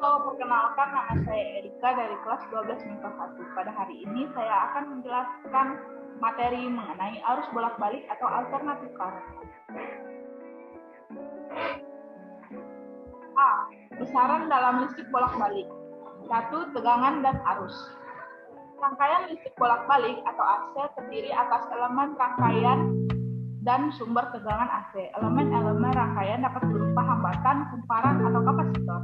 Halo, perkenalkan nama saya Erika dari kelas 12 MIPA 1. Pada hari ini saya akan menjelaskan materi mengenai arus bolak-balik atau alternatif current. A. Besaran dalam listrik bolak-balik. 1. Tegangan dan arus. Rangkaian listrik bolak-balik atau AC terdiri atas elemen rangkaian dan sumber tegangan AC. Elemen-elemen rangkaian dapat berupa hambatan, kumparan, atau kapasitor.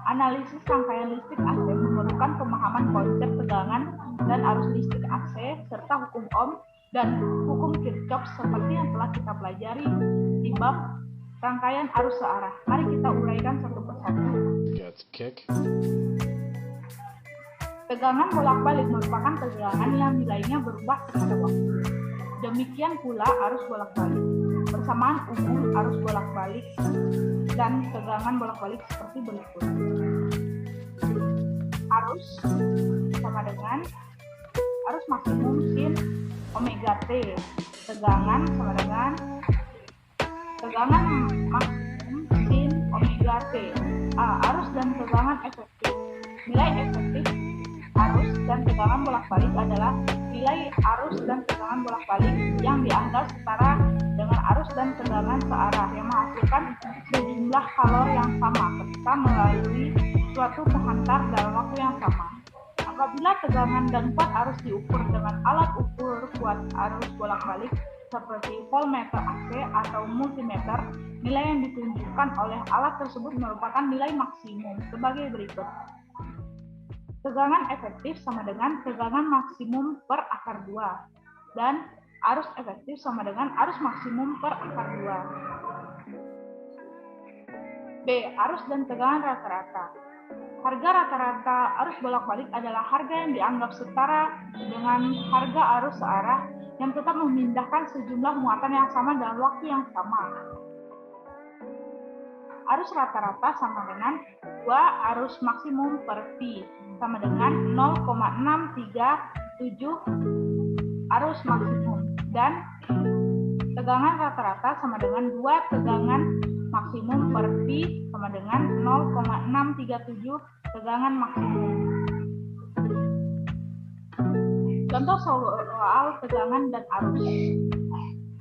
Analisis rangkaian listrik AC memerlukan pemahaman konsep tegangan dan arus listrik AC serta hukum Ohm dan hukum Kirchhoff seperti yang telah kita pelajari di bab rangkaian arus searah. Mari kita uraikan satu persatu. Tegangan bolak-balik merupakan tegangan yang nilainya berubah pada waktu. Demikian pula arus bolak-balik. Persamaan umum arus bolak-balik dan tegangan bolak-balik seperti berikut. Arus sama dengan arus maksimum sin omega T. Tegangan sama dengan tegangan maksimum sin omega T. Arus dan tegangan efektif. Nilai efektif arus dan tegangan bolak-balik adalah nilai arus dan tegangan bolak-balik yang dianggap setara dengan arus dan tegangan searah yang menghasilkan sejumlah kalor yang sama ketika melalui suatu penghantar dalam waktu yang sama. Apabila tegangan dan kuat arus diukur dengan alat ukur kuat arus bolak-balik seperti voltmeter AC atau multimeter, nilai yang ditunjukkan oleh alat tersebut merupakan nilai maksimum sebagai berikut. Tegangan efektif sama dengan tegangan maksimum per akar 2 dan arus efektif sama dengan arus maksimum per akar 2. B. Arus dan tegangan rata-rata. Harga rata-rata arus bolak-balik adalah harga yang dianggap setara dengan harga arus searah yang tetap memindahkan sejumlah muatan yang sama dalam waktu yang sama. Arus rata-rata sama dengan 2 arus maksimum per Pi sama dengan 0,637 arus maksimum dan tegangan rata-rata sama dengan 2 tegangan maksimum per Pi sama dengan 0,637 tegangan maksimum. Contoh soal tegangan dan arus.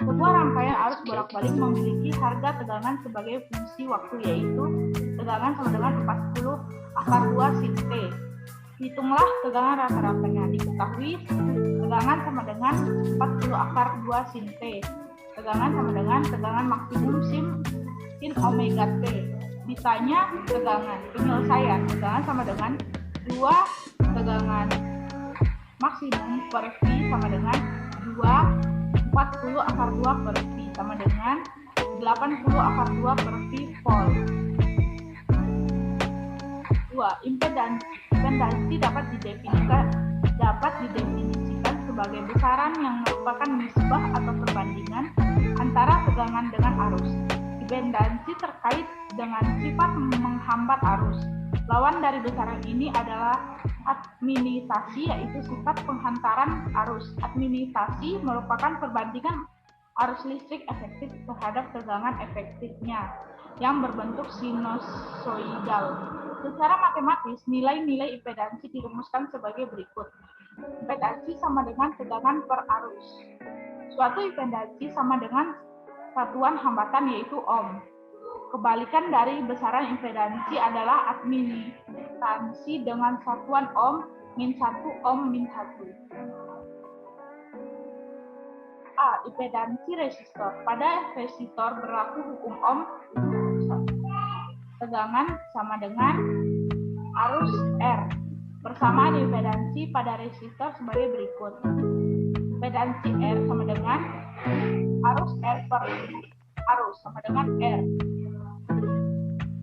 Sebuah rangkaian arus bolak-balik memiliki harga tegangan sebagai fungsi waktu, yaitu tegangan sama dengan 40 akar 2 sin T. Hitunglah tegangan rata-ratanya. Diketahui tegangan sama dengan 40 akar 2 sin T. Tegangan sama dengan tegangan maksimum sin omega T. Ditanya tegangan. Penyelesaian. Tegangan sama dengan 2 tegangan maksimum per Pi sama dengan 40 akar 2 per Pi sama dengan 80 akar 2 per Pi volt. 2. Impedansi. Impedansi dapat didefinisikan sebagai besaran yang merupakan nisbah atau perbandingan antara tegangan dengan arus. Impedansi terkait dengan sifat menghambat arus. Lawan dari besaran ini adalah adminitasi, yaitu sifat penghantaran arus. Adminitasi merupakan perbandingan arus listrik efektif terhadap tegangan efektifnya yang berbentuk sinusoidal. Secara matematis, nilai-nilai impedansi dirumuskan sebagai berikut. Impedansi sama dengan tegangan per arus. Suatu impedansi sama dengan satuan hambatan, yaitu Ohm. Kebalikan dari besaran impedansi adalah adminitasi dengan satuan Ohm min 1 Ohm min 1. A. Impedansi resistor. Pada resistor berlaku hukum Ohm. Tegangan sama dengan arus R. Persamaan impedansi pada resistor sebagai berikut. Impedansi R sama dengan arus R per arus sama dengan R.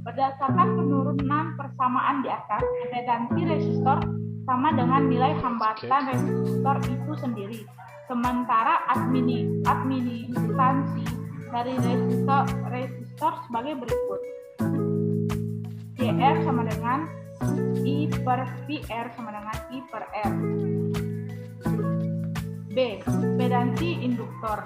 Berdasarkan penurunan persamaan di atas, impedansi resistor sama dengan nilai hambatan resistor itu sendiri. Sementara adminitasi dari resistor sebagai berikut. JR sama dengan I per PR sama dengan I per R. B. Impedansi induktor.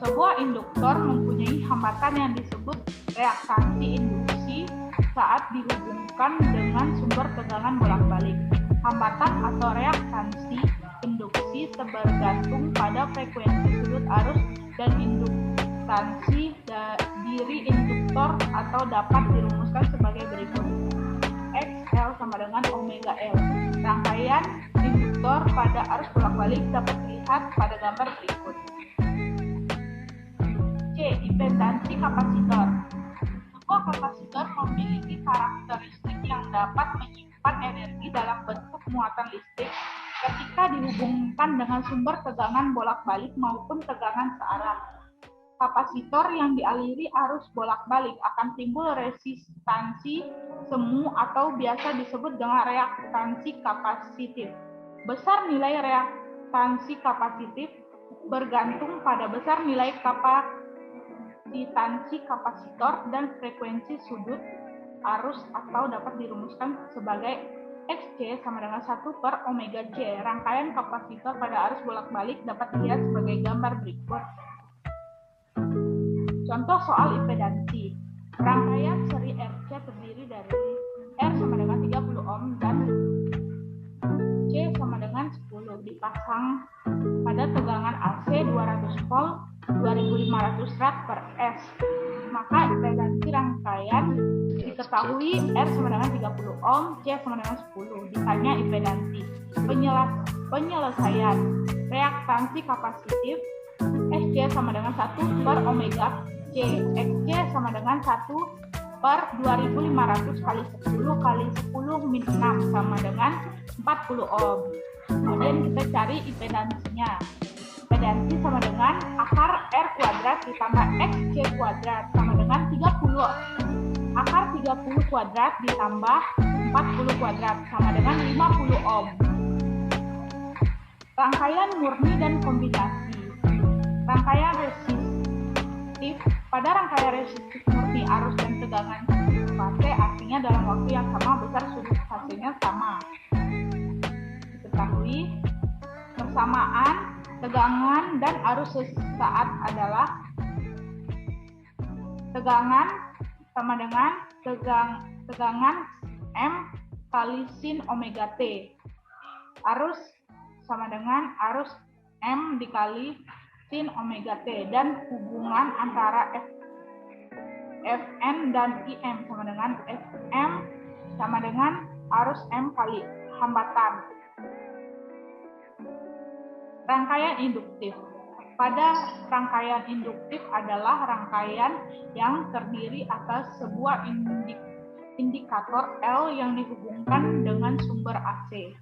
Sebuah induktor mempunyai hambatan yang disebut reaktansi induksi saat dihubungkan dengan sumber tegangan bolak-balik. Hambatan atau reaktansi induksi bergantung pada frekuensi sudut arus dan induktansi diri induktor atau dapat dirumuskan sebagai berikut. XL sama dengan omega L. Rangkaian induktor pada arus bolak-balik dapat dilihat pada gambar berikut. C. Impedansi kapasitor. Sebuah kapasitor memiliki karakteristik yang dapat menyimpan energi dalam bentuk muatan listrik ketika dihubungkan dengan sumber tegangan bolak-balik maupun tegangan searah. Kapasitor yang dialiri arus bolak-balik akan timbul resistansi semu atau biasa disebut dengan reaktansi kapasitif. Besar nilai reaktansi kapasitif bergantung pada besar nilai kapasitansi kapasitor dan frekuensi sudut arus atau dapat dirumuskan sebagai Xc sama dengan 1 per omega C. Rangkaian kapasitor pada arus bolak-balik dapat dilihat sebagai gambar berikut. Contoh soal impedansi. Rangkaian seri RC terdiri dari R sama dengan 30 ohm dan C sama dengan 10 dipasang pada tegangan AC 200 volt 2500 watt per S. Maka impedansi rangkaian diketahui R sama dengan 30 ohm, C sama dengan 10. Ditanya impedansi. Penyelesaian. Reaktansi kapasitif Xc sama dengan 1 per omega C. Xc sama dengan 1 per 2500 kali 10 kali 10 min 6 sama dengan 40 ohm. Kemudian kita cari impedansinya. Impedansi sama dengan akar R kuadrat ditambah Xc kuadrat sama dengan 30. Akar 30 kuadrat ditambah 40 kuadrat sama dengan 50 ohm. Rangkaian murni dan kombinasi. Rangkaian resistif. Pada rangkaian resistif murni arus dan tegangan fase artinya dalam waktu yang sama besar sudut fasenya sama. Diketahui persamaan tegangan dan arus sesaat adalah tegangan sama dengan tegangan M kali sin omega T. Arus sama dengan arus M dikali sin omega T dan hubungan antara Fn dan Im sama dengan Fm sama dengan arus M kali hambatan. Rangkaian induktif. Pada rangkaian induktif adalah rangkaian yang terdiri atas sebuah indikator L yang dihubungkan dengan sumber AC.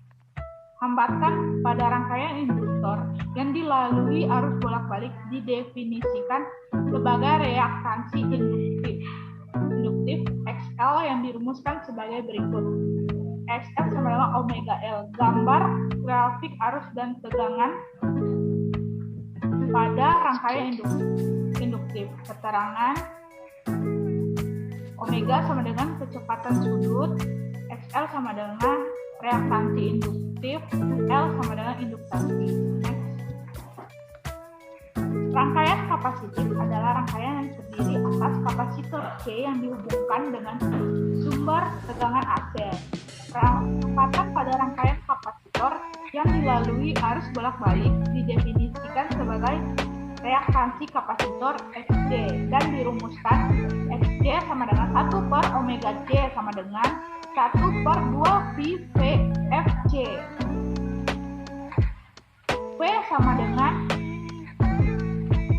Hambatan pada rangkaian induktor yang dilalui arus bolak-balik didefinisikan sebagai reaktansi induktif XL yang dirumuskan sebagai berikut. XL sama dengan omega L. Gambar grafik arus dan tegangan pada rangkaian induktif. Keterangan omega sama dengan kecepatan sudut, XL sama dengan reaktansi induktif, L sama dengan induktasi. Rangkaian kapasitif adalah rangkaian yang terdiri atas kapasitor C yang dihubungkan dengan sumber tegangan AC. Kecepatan pada rangkaian kapasitor yang dilalui arus bolak-balik didefinisikan sebagai reaktansi kapasitor Xc dan dirumuskan Xc sama dengan 1 per omega C sama dengan 1 per 2 pi Fc. V sama dengan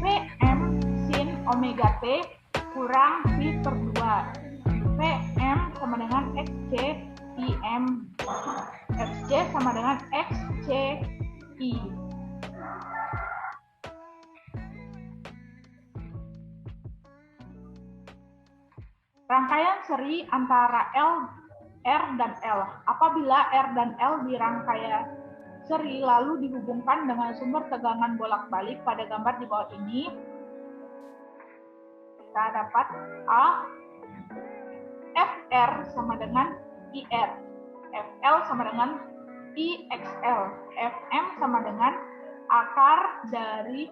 Vm sin omega T kurang pi per 2. Vm sama dengan Xc Im. Xc sama dengan Xci. Rangkaian seri antara R dan L. Apabila R dan L di rangkaian seri lalu dihubungkan dengan sumber tegangan bolak-balik pada gambar di bawah ini, kita dapat A. Fr sama dengan IR. Fl sama dengan IXL. Fm sama dengan akar dari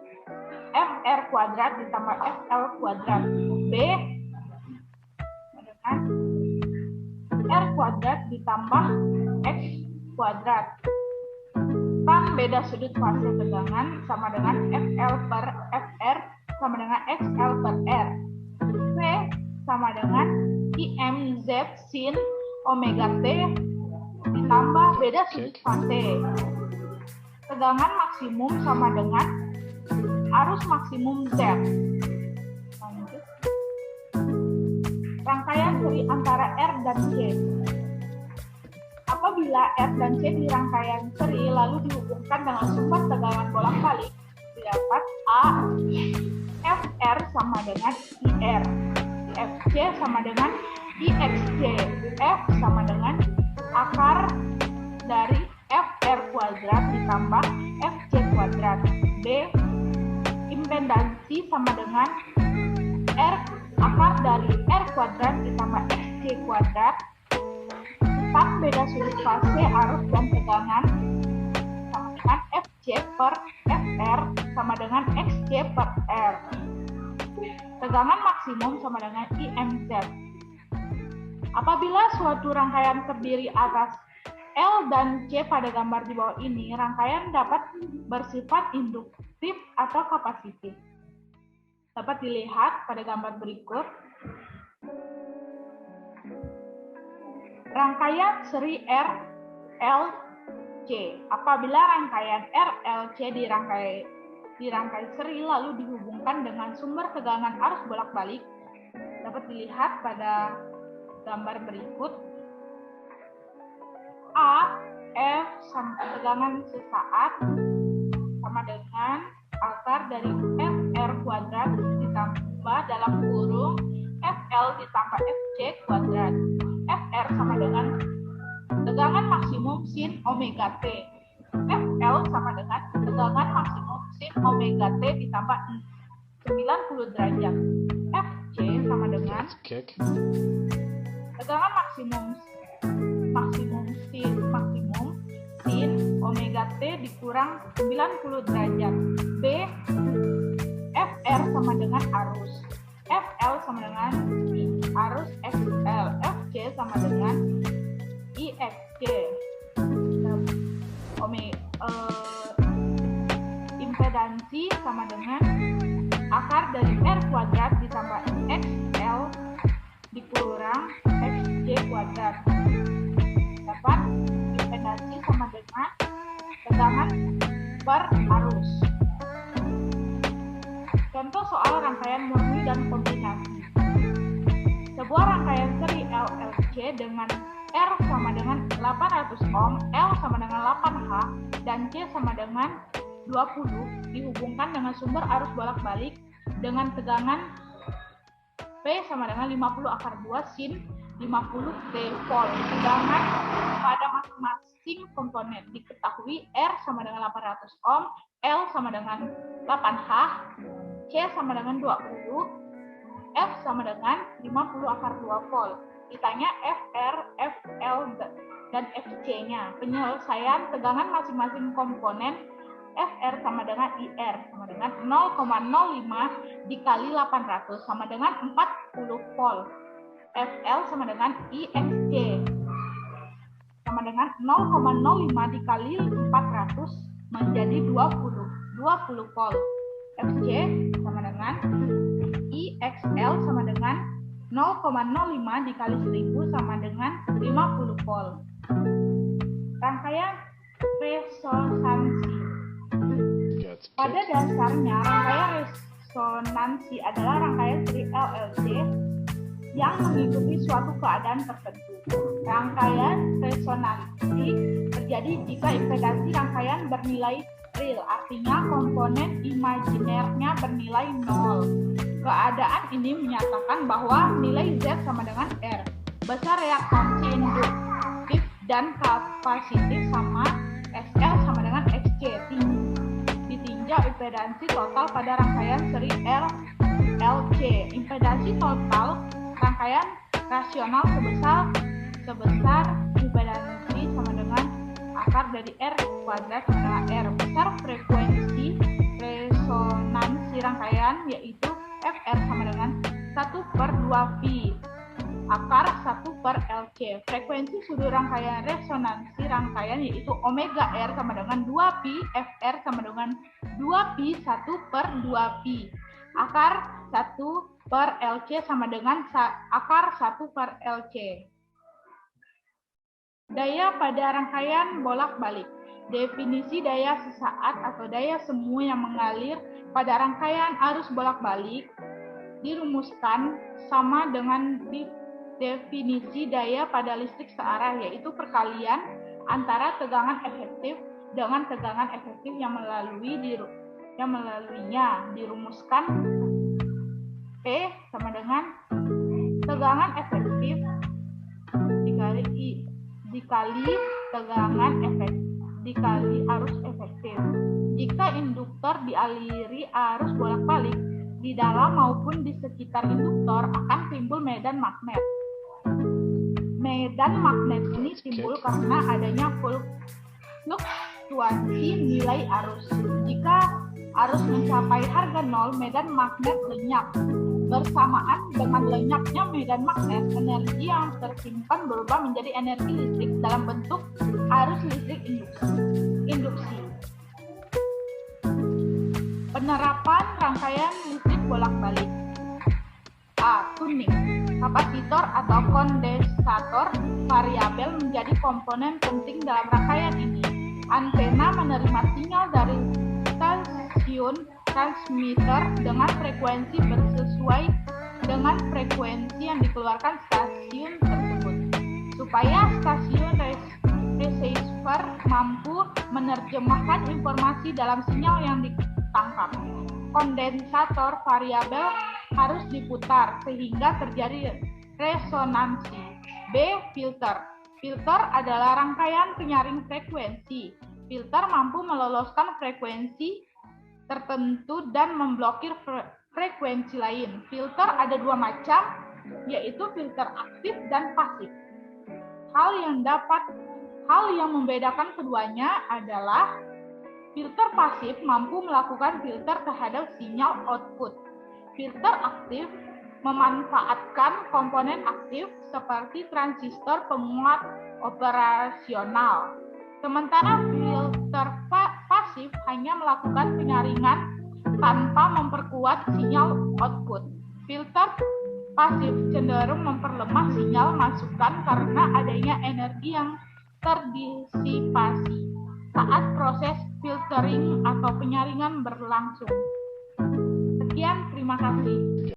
Fr kuadrat ditambah Fl kuadrat. B dengan R kuadrat ditambah X kuadrat. Tan beda sudut fase tegangan sama dengan FL per FR sama dengan XL per R. V sama dengan IMZ sin omega T ditambah beda sudut fase. Tegangan maksimum sama dengan arus maksimum Z. Lanjut. Rangkaian seri antara R dan C. Apabila R dan C di rangkaian seri lalu dihubungkan dengan sumber tegangan bolak-balik, didapat A FR sama dengan IR, FC sama dengan IXC, F sama dengan akar dari FR kuadrat ditambah FC kuadrat. B impedansi sama dengan R akar dari R kuadrat ditambah XC kuadrat. Tan beda sudut fase arus dan tegangan sama dengan FC per FR sama dengan XC per R. Tegangan maksimum sama dengan IMZ. Apabila suatu rangkaian terdiri atas L dan C pada gambar di bawah ini, rangkaian dapat bersifat induktif atau kapasitif. Dapat dilihat pada gambar berikut. Rangkaian seri R, L, C. Apabila rangkaian R, L, C dirangkai seri lalu dihubungkan dengan sumber tegangan arus bolak-balik, dapat dilihat pada gambar berikut. A, F sama tegangan sesaat sama dengan akar dari FR kuadrat ditambah dalam kurung FL ditambah FC kuadrat. FR sama dengan tegangan maksimum sin omega T. FL sama dengan tegangan maksimum sin omega T ditambah 90 derajat. FC sama dengan tegangan maksimum sin omega T dikurang 90 derajat. B FR sama dengan arus. FL sama dengan arus XL. FC sama dengan IXC. Impedansi sama dengan akar dari R kuadrat ditambah XL dikurang XC kuadrat. Dapat impedansi sama dengan tegangan per arus. Contoh soal rangkaian murni dan kombinasi. Sebuah rangkaian seri LLC dengan R sama dengan 800 ohm, L sama dengan 8H, dan C sama dengan 20 dihubungkan dengan sumber arus bolak-balik dengan tegangan P sama dengan 50 akar 2 sin 50 T volt. Tegangan pada masing-masing komponen diketahui. R sama dengan 800 ohm, L sama dengan 8H, C sama dengan 20, F sama dengan 50 akar 2 volt. Ditanya FR, FL, dan FC-nya. Penyelesaian tegangan masing-masing komponen. FR sama dengan IR sama dengan 0,05 dikali 800 sama dengan 40 volt. FL sama dengan IXC sama dengan 0,05 dikali 400 menjadi 20 volt. FC sama dengan IXL sama dengan 0,05 dikali 1000 sama dengan 50 volt. Rangkaian resonansi. Pada dasarnya, rangkaian resonansi adalah rangkaian seri LLC yang mengikuti suatu keadaan tertentu. Rangkaian resonansi terjadi jika impedansi rangkaian bernilai real, artinya komponen imajinernya bernilai 0. Keadaan ini menyatakan bahwa nilai Z sama dengan R. Besar reaktansi induktif dan kapasitif sama SL sama dengan XC. Ditinjau impedansi total pada rangkaian seri RLC. Impedansi total rangkaian rasional sebesar impedansi sama dengan akar dari R kuadrat sama dengan R. Besar frekuensi resonansi rangkaian yaitu FR sama dengan 1/2 V. akar 1 per LC. Frekuensi sudut rangkaian resonansi rangkaian yaitu omega R sama dengan 2pi, Fr sama dengan 2pi 1 per 2pi. Akar 1 per LC sama dengan akar 1 per LC. Daya pada rangkaian bolak-balik. Definisi daya sesaat atau daya semu yang mengalir pada rangkaian arus bolak-balik dirumuskan sama dengan definisi daya pada listrik searah, yaitu perkalian antara tegangan efektif dengan tegangan efektif yang melaluinya. Dirumuskan P sama dengan tegangan efektif dikali tegangan efektif dikali arus efektif. Jika induktor dialiri arus bolak-balik, di dalam maupun di sekitar induktor akan timbul medan magnet. Medan magnet ini timbul karena adanya fluktuasi nilai arus. Jika arus mencapai harga 0, medan magnet lenyap. Bersamaan dengan lenyapnya medan magnet, energi yang tersimpan berubah menjadi energi listrik dalam bentuk arus listrik induksi. Penerapan rangkaian listrik bolak-balik. A. Tuning. Kapasitor atau kondensator variabel menjadi komponen penting dalam rangkaian ini. Antena menerima sinyal dari stasiun transmitter dengan frekuensi bersesuai dengan frekuensi yang dikeluarkan stasiun tersebut. Supaya stasiun receiver mampu menerjemahkan informasi dalam sinyal yang ditangkap, kondensator variabel harus diputar sehingga terjadi resonansi. B. Filter. Filter adalah rangkaian penyaring frekuensi. Filter mampu meloloskan frekuensi tertentu dan memblokir frekuensi lain. Filter ada dua macam, yaitu filter aktif dan pasif. Hal yang membedakan keduanya adalah filter pasif mampu melakukan filter terhadap sinyal output. Filter aktif memanfaatkan komponen aktif seperti transistor penguat operasional. Sementara filter pasif hanya melakukan penyaringan tanpa memperkuat sinyal output. Filter pasif cenderung memperlemah sinyal masukan karena adanya energi yang terdisipasi saat proses filtering atau penyaringan berlangsung. Sekian, terima kasih.